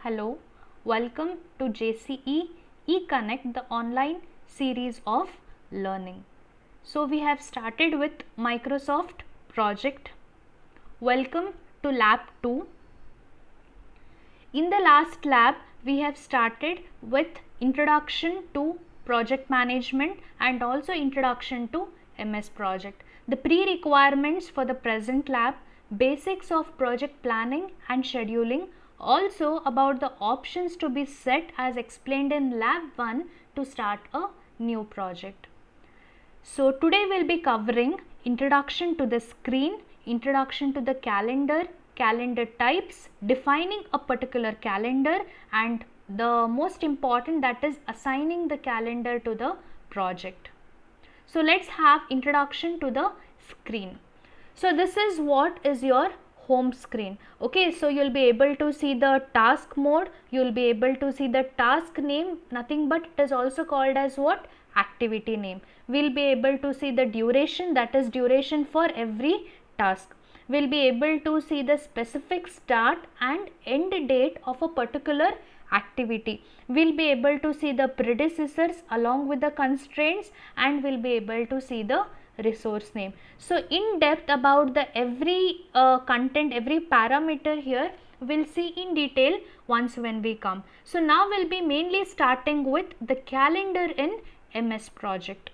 Hello, welcome to JCE eConnect, the online series of learning. So we have started with Microsoft project. Welcome to lab 2. In the last lab, we have started with introduction to project management and also introduction to MS Project. The pre-requirements for the present lab, basics of project planning and scheduling, also about the options to be set as explained in lab 1 to start a new project. So today we'll be covering introduction to the screen, introduction to the calendar, calendar types, defining a particular calendar, and the most important, that is assigning the calendar to the project. So let's have introduction to the screen. So this is what is your home screen. Okay, so you'll be able to see the task mode, you'll be able to see the task name, nothing but it is also called as what? Activity name. We'll be able to see the duration, that is duration for every task. We'll be able to see the specific start and end date of a particular activity. We'll be able to see the predecessors along with the constraints, and we'll be able to see the resource name. So in depth about the every content, every parameter here we'll see in detail once when we come. So now we'll be mainly starting with the calendar in MS Project.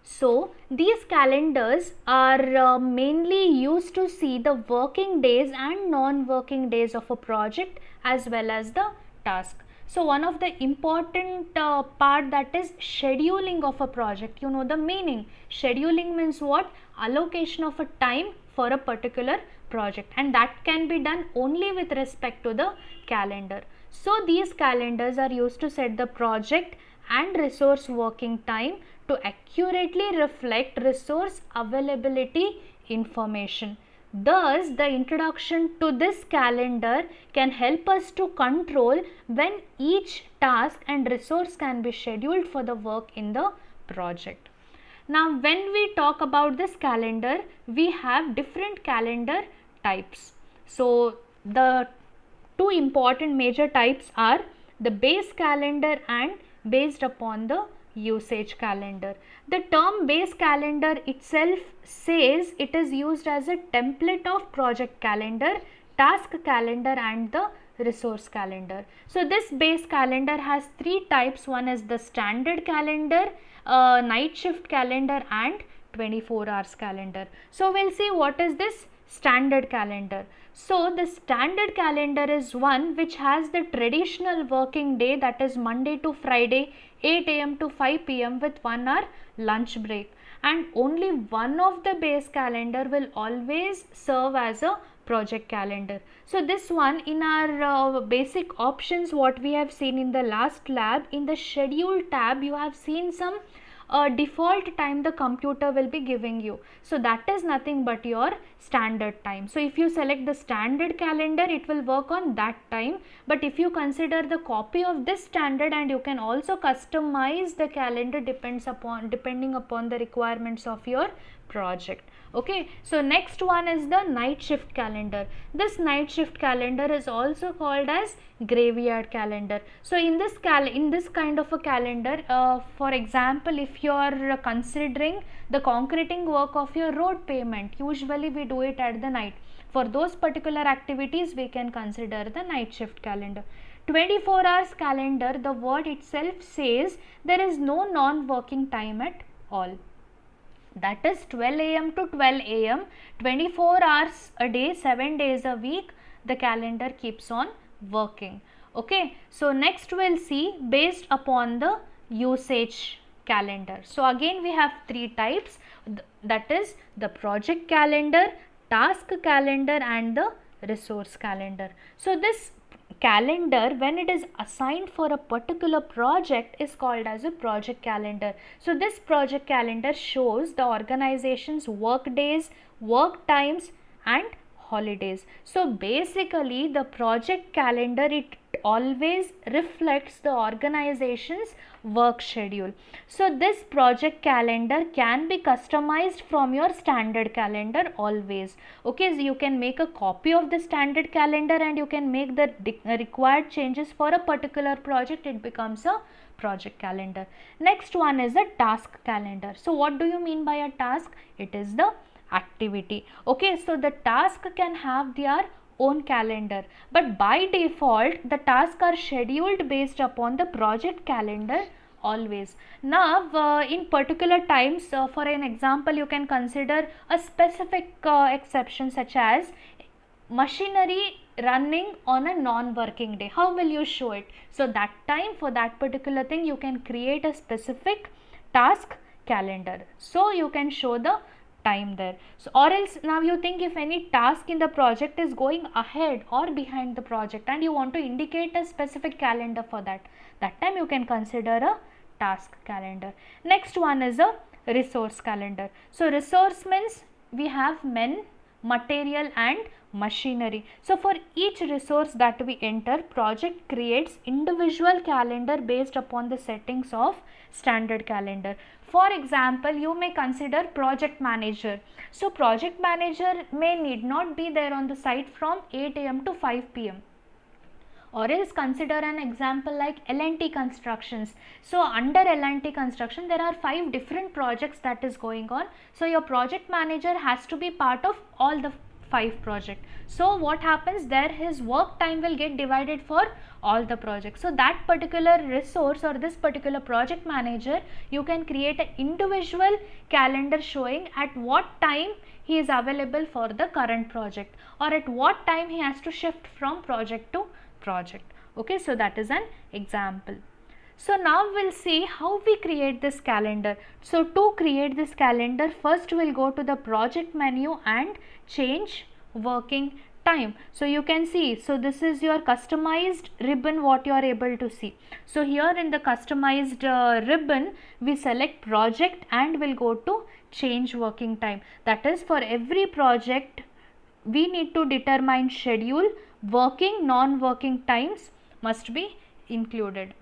So these calendars are mainly used to see the working days and non-working days of a project as well as the task. So one of the important part, that is scheduling of a project. You know the meaning. Scheduling means what? Allocation of a time for a particular project, and that can be done only with respect to the calendar. So these calendars are used to set the project and resource working time to accurately reflect resource availability information. Thus, the introduction to this calendar can help us to control when each task and resource can be scheduled for the work in the project. Now, when we talk about this calendar, we have different calendar types. So, the two important major types are the base calendar and based upon the usage calendar. The term base calendar itself says it is used as a template of project calendar, task calendar and the resource calendar. So this base calendar has three types. One is the standard calendar, night shift calendar and 24 hours calendar. So we'll see what is this standard calendar. So the standard calendar is one which has the traditional working day, that is Monday to Friday 8 AM to 5 PM with 1 hour lunch break, and only one of the base calendar will always serve as a project calendar. So this one, in our basic options, what we have seen in the last lab, in the schedule tab you have seen some default time the computer will be giving you. So that is nothing but your standard time. So if you select the standard calendar, it will work on that time. But if you consider the copy of this standard, and you can also customize the calendar depending upon the requirements of your project. Okay, so next one is the night shift calendar. This night shift calendar is also called as graveyard calendar. So in this kind of a calendar, for example, if you are considering the concreting work of your road pavement, usually we do it at the night. For those particular activities, we can consider the night shift calendar. 24 hours calendar, the word itself says there is no non-working time at all. That is 12 AM to 12 AM, 24 hours a day, 7 days a week, the calendar keeps on working. Okay, so next we'll see based upon the usage calendar. So again we have three types, that is the project calendar, task calendar and the resource calendar. So this calendar, when it is assigned for a particular project, is called as a project calendar. So this project calendar shows the organization's work days, work times and holidays. So basically the project calendar, it always reflects the organization's work schedule. So this project calendar can be customized from your standard calendar always. Okay, so you can make a copy of the standard calendar and you can make the required changes for a particular project. It becomes a project calendar. Next one is a task calendar. So what do you mean by a task? It is the activity. Okay, so the task can have their own calendar, but by default the tasks are scheduled based upon the project calendar always. Now in particular times, for an example, you can consider a specific exception, such as machinery running on a non-working day. How will you show it? So that time, for that particular thing, you can create a specific task calendar, so you can show the time there. So or else, now you think if any task in the project is going ahead or behind the project and you want to indicate a specific calendar for that, that time you can consider a task calendar. Next one is a resource calendar. So resource means we have men, material and machinery. So for each resource that we enter, project creates individual calendar based upon the settings of standard calendar. For example, you may consider project manager. So project manager may need not be there on the site from 8 AM to 5 PM. Or else consider an example like L&T constructions. So under L&T construction, there are 5 different projects that is going on. So your project manager has to be part of all the 5 projects. So what happens there, his work time will get divided for all the projects. So that particular resource or this particular project manager, you can create an individual calendar showing at what time he is available for the current project, or at what time he has to shift from project to project. Okay, so that is an example. So now we'll see how we create this calendar. So to create this calendar, first we'll go to the project menu and change working time. So you can see, so this is your customized ribbon, what you are able to see. So here in the customized ribbon, we select project and we'll go to change working time. That is, for every project we need to determine schedule, working, non-working times must be included.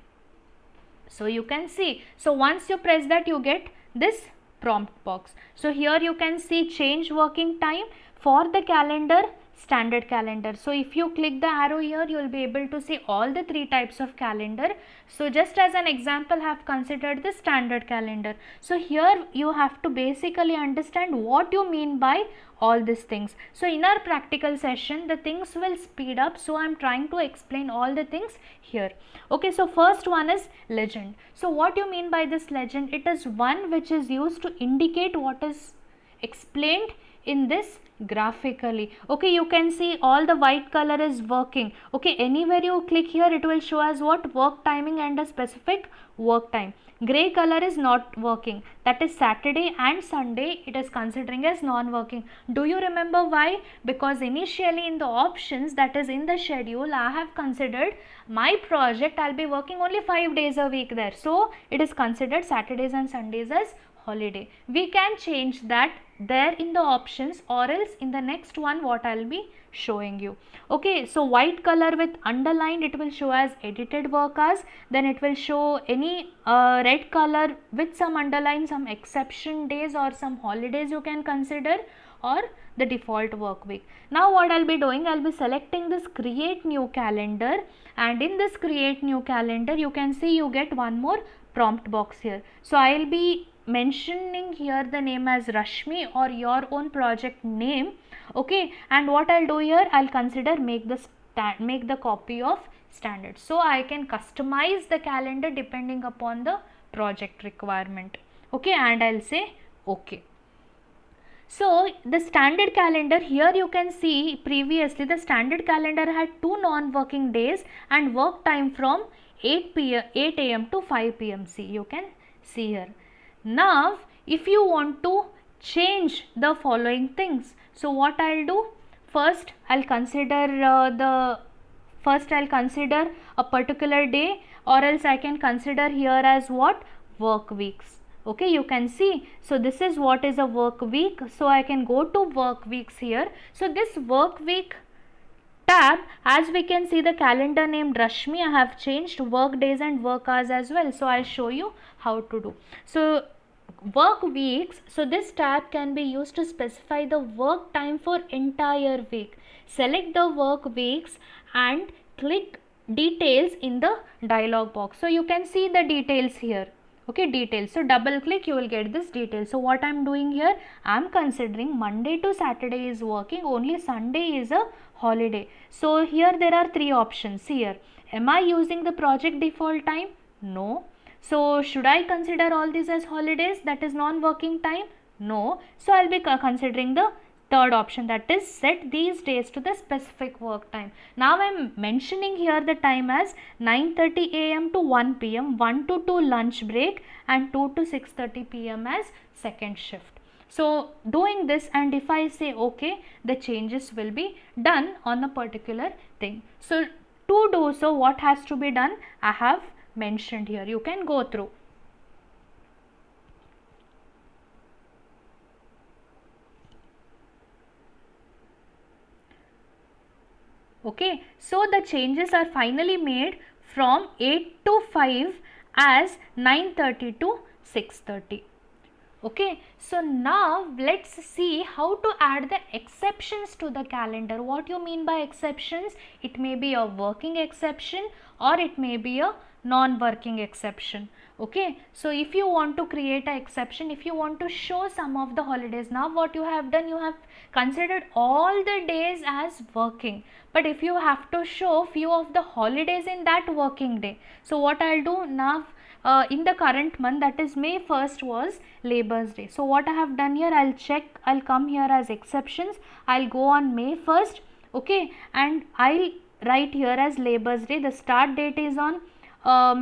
So you can see, so once you press that, you get this prompt box. So here you can see change working time for the calendar, standard calendar. So if you click the arrow here, you will be able to see all the 3 types of calendar. So just as an example, I have considered the standard calendar. So here you have to basically understand what you mean by all these things. So in our practical session, the things will speed up, so I am trying to explain all the things here. Okay, so first one is legend. So what you mean by this legend? It is one which is used to indicate what is explained in this graphically. Okay, you can see all the white color is working. Okay, anywhere you click here, it will show as what? Work timing and a specific work time. Gray color is not working, that is Saturday and Sunday it is considering as non-working. Do you remember why? Because initially in the options, that is in the schedule, I have considered my project I'll be working only 5 days a week there, so it is considered Saturdays and Sundays as holiday. We can change that there in the options, or else in the next one what I'll be showing you. Okay, so white color with underlined, it will show as edited work hours. Then it will show any red color with some underline, some exception days or some holidays you can consider, or the default work week. Now what I'll be doing, I'll be selecting this create new calendar, and in this create new calendar you can see you get one more prompt box here. So I'll be mentioning here the name as Rashmi or your own project name. Okay, and what I'll do here, I'll consider make the copy of standard, so I can customize the calendar depending upon the project requirement. Okay, and I'll say okay. So the standard calendar, here you can see previously the standard calendar had 2 non-working days and work time from 8 AM to 5 PM. See, you can see here. Now if you want to change the following things, so what I'll do, first I'll consider a particular day, or else I can consider here as what? Work weeks. Okay, you can see. So this is what is a work week. So I can go to work weeks here. So this work week tab, as we can see the calendar named Rashmi, I have changed work days and work hours as well. So I'll show you how to do. So work weeks, so this tab can be used to specify the work time for entire week. Select the work weeks and click details in the dialog box. So you can see the details here. Okay, details. So double click, you will get this detail. So what I'm doing here, I'm considering Monday to Saturday is working, only Sunday is a holiday. So here there are three options here. Am I using the project default time? No. So should I consider all these as holidays, that is non-working time? No. So I'll be considering the third option, that is set these days to the specific work time. Now I'm mentioning here the time as 9:30 a.m. to 1 p.m., 1 to 2 lunch break and 2 to 6:30 p.m. as second shift. So doing this, and if I say okay, the changes will be done on a particular thing. So to do so, what has to be done, I have mentioned here. You can go through. Okay, so the changes are finally made from 8 to 5 as 9:30 to 6:30. Okay, so now let's see how to add the exceptions to the calendar. What you mean by exceptions? It may be a working exception or it may be a non-working exception. Okay, so if you want to create an exception, if you want to show some of the holidays, now what you have done, you have considered all the days as working, but if you have to show few of the holidays in that working day, so what I'll do now, in the current month, that is May 1st was Labour's Day. So what I have done here, I'll check, I'll come here as exceptions, I'll go on May 1st, okay, and I'll write here as Labour's Day. The start date is on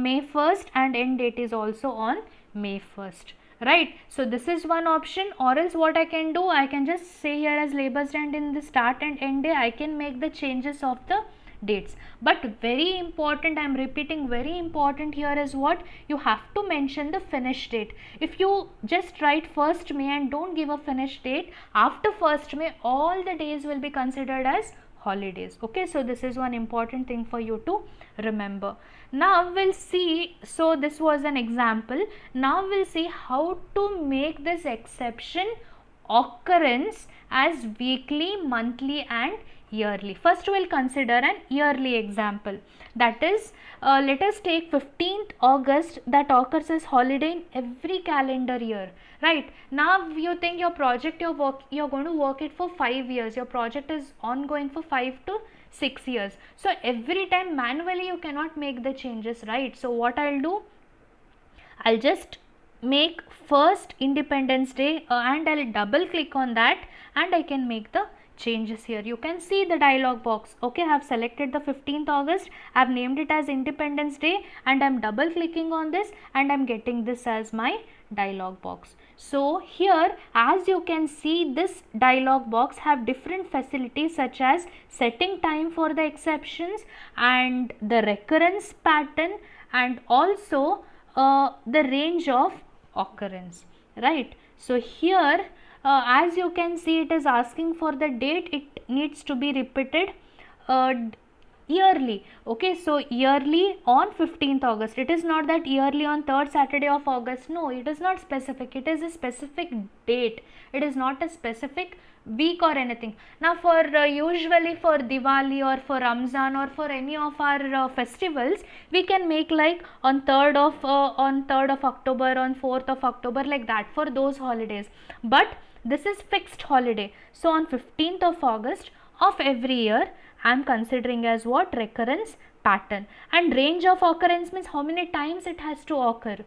May 1st and end date is also on May 1st. Right, so this is one option, or else what I can do, I can just say here as Labour's Day, and in the start and end day I can make the changes of the dates. But very important, I am repeating, very important here is what, you have to mention the finish date. If you just write 1st May and don't give a finish date, after 1st May all the days will be considered as holidays. Okay, so this is one important thing for you to remember. Now we'll see, so this was an example. Now we'll see how to make this exception occurrence as weekly, monthly and yearly. First we'll consider an yearly example, that is let us take 15th August, that occurs as holiday in every calendar year. Right, now you think your project, you're going to work it for 5 years, your project is ongoing for 5 to 6 years, so every time manually you cannot make the changes, right? So what I'll do, I'll just make first Independence Day and I'll double click on that and I can make the changes here. You can see the dialog box. Okay, I have selected the 15th August, I have named it as Independence Day and I'm double clicking on this and I'm getting this as my dialog box. So here, as you can see, this dialog box have different facilities such as setting time for the exceptions and the recurrence pattern and also the range of occurrence, right? So here as you can see, it is asking for the date, it needs to be repeated yearly. Okay, so yearly on 15th August, it is not that yearly on 3rd Saturday of August, no, it is not specific, it is a specific date, it is not a specific week or anything. Now for usually for Diwali or for Ramzan or for any of our festivals, we can make like on 3rd of October, on 4th of October, like that for those holidays, but this is fixed holiday. So on 15th of August of every year, I am considering as what, recurrence pattern, and range of occurrence means how many times it has to occur.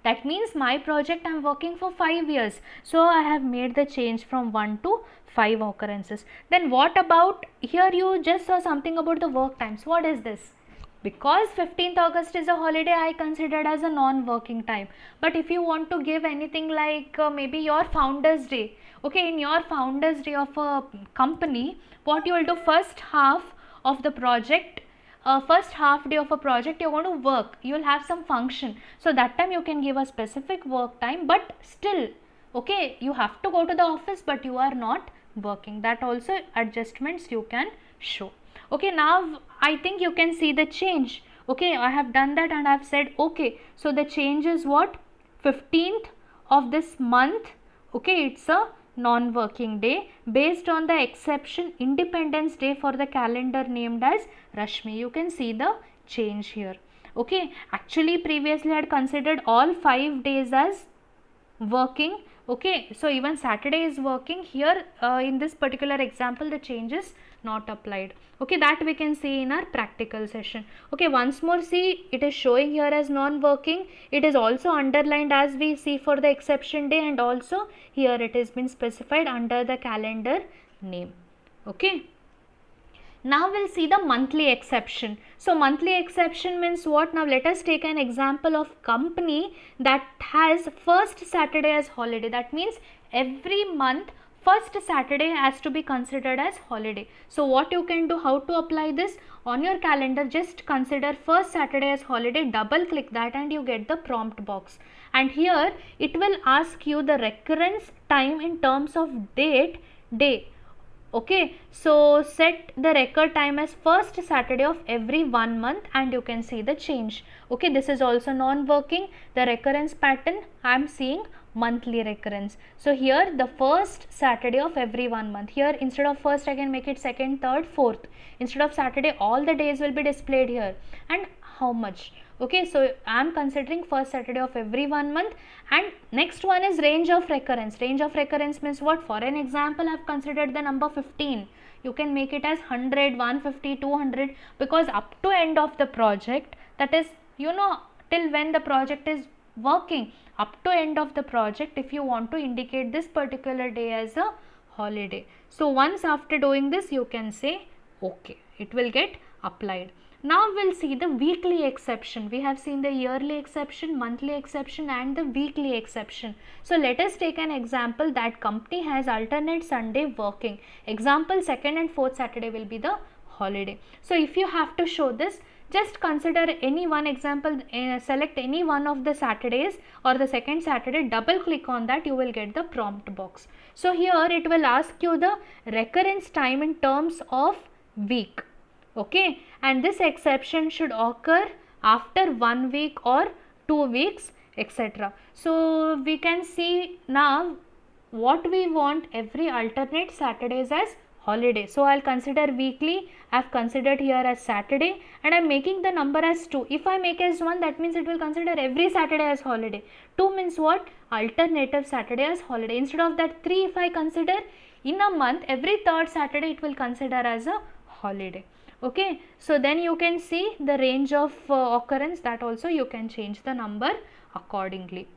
That means my project I am working for 5 years, so I have made the change from 1 to 5 occurrences. Then what about here, you just saw something about the work times. What is this? Because 15th August is a holiday, I considered as a non-working time. But if you want to give anything like maybe your Founders Day, okay, in your Founders Day of a company, what you will do, first half of the project first half day of a project you're going to work, you will have some function, so that time you can give a specific work time, but still, okay, you have to go to the office but you are not working. That also adjustments you can show. Okay, now I think you can see the change. Okay, I have done that and I have said okay, so the change is what, 15th of this month. Okay, it's a non-working day based on the exception Independence Day for the calendar named as Rashmi. You can see the change here. Okay, actually previously I had considered all 5 days as working. Okay, so even Saturday is working. Here in this particular example the change is not applied. Okay, that we can see in our practical session. Okay, once more see, it is showing here as non-working. It is also underlined as we see for the exception day, and also here it has been specified under the calendar name. Okay. Now we'll see the monthly exception. So monthly exception means what? Now let us take an example of company that has first Saturday as holiday. That means every month first Saturday has to be considered as holiday. So what you can do, how to apply this? On your calendar, just consider first Saturday as holiday, double click that and you get the prompt box. And here it will ask you the recurrence time in terms of date, day. Okay, so set the record time as first Saturday of every 1 month and you can see the change. Okay, this is also non-working. The recurrence pattern I am seeing monthly recurrence. So here the first Saturday of every 1 month. Here instead of first I can make it second, third, fourth. Instead of Saturday all the days will be displayed here and how much. Okay, so I am considering first Saturday of every 1 month, and next one is range of recurrence. Range of recurrence means what? For an example I have considered the number 15. You can make it as 100, 150, 200, because up to end of the project, that is, you know, till when the project is working, up to end of the project, if you want to indicate this particular day as a holiday. So once after doing this you can say okay, it will get applied. Now we'll see the weekly exception. We have seen the yearly exception, monthly exception and the weekly exception. So let us take an example that company has alternate Sunday working. Example, second and fourth Saturday will be the holiday. So if you have to show this, just consider any one example, select any one of the Saturdays or the second Saturday, double click on that, you will get the prompt box. So here it will ask you the recurrence time in terms of week. Okay, and this exception should occur after 1 week or 2 weeks, etc. So we can see now what we want, every alternate Saturdays as holiday. So I'll consider weekly. I've considered here as Saturday and I'm making the number as 2. If I make as 1, that means it will consider every Saturday as holiday. 2 means what? Alternative Saturday as holiday. Instead of that 3, if I consider in a month, every third Saturday it will consider as a holiday. Okay, so then you can see the range of occurrence, that also you can change the number accordingly.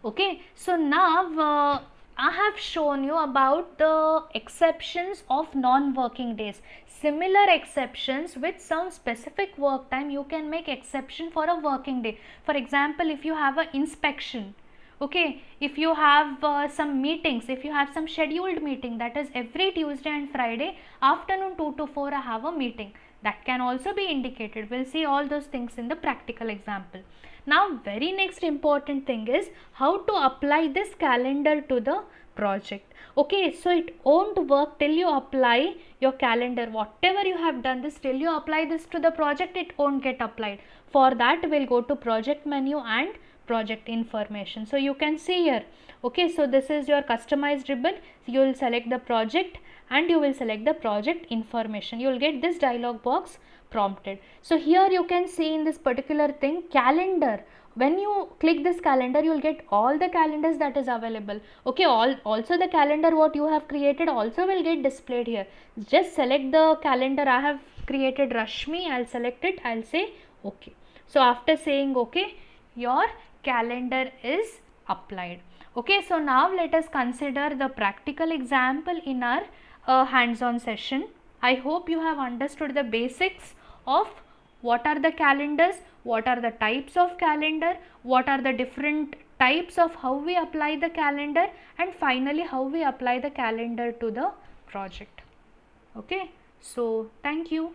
Okay, so now I have shown you about the exceptions of non-working days. Similar exceptions with some specific work time, you can make exception for a working day. For example, if you have an inspection, okay, if you have some meetings, if you have some scheduled meeting, that is every Tuesday and Friday afternoon 2 to 4 I have a meeting, that can also be indicated. We'll see all those things in the practical example. Now very next important thing is how to apply this calendar to the project. Okay, so it won't work till you apply your calendar. Whatever you have done this, till you apply this to the project, it won't get applied. For that we'll go to project menu and project information. So you can see here, okay, so this is your customized ribbon. You will select the project and you will select the project information. You will get this dialog box prompted. So here you can see in this particular thing, calendar. When you click this calendar, you will get all the calendars that is available. Okay, also the calendar what you have created also will get displayed here. Just select the calendar. I have created Rashmi. I'll select it. I'll say okay. So after saying okay, your calendar is applied. Okay, so now let us consider the practical example in our hands-on session. I hope you have understood the basics of what are the calendars, what are the types of calendar, what are the different types of how we apply the calendar, and finally how we apply the calendar to the project. Okay, so thank you.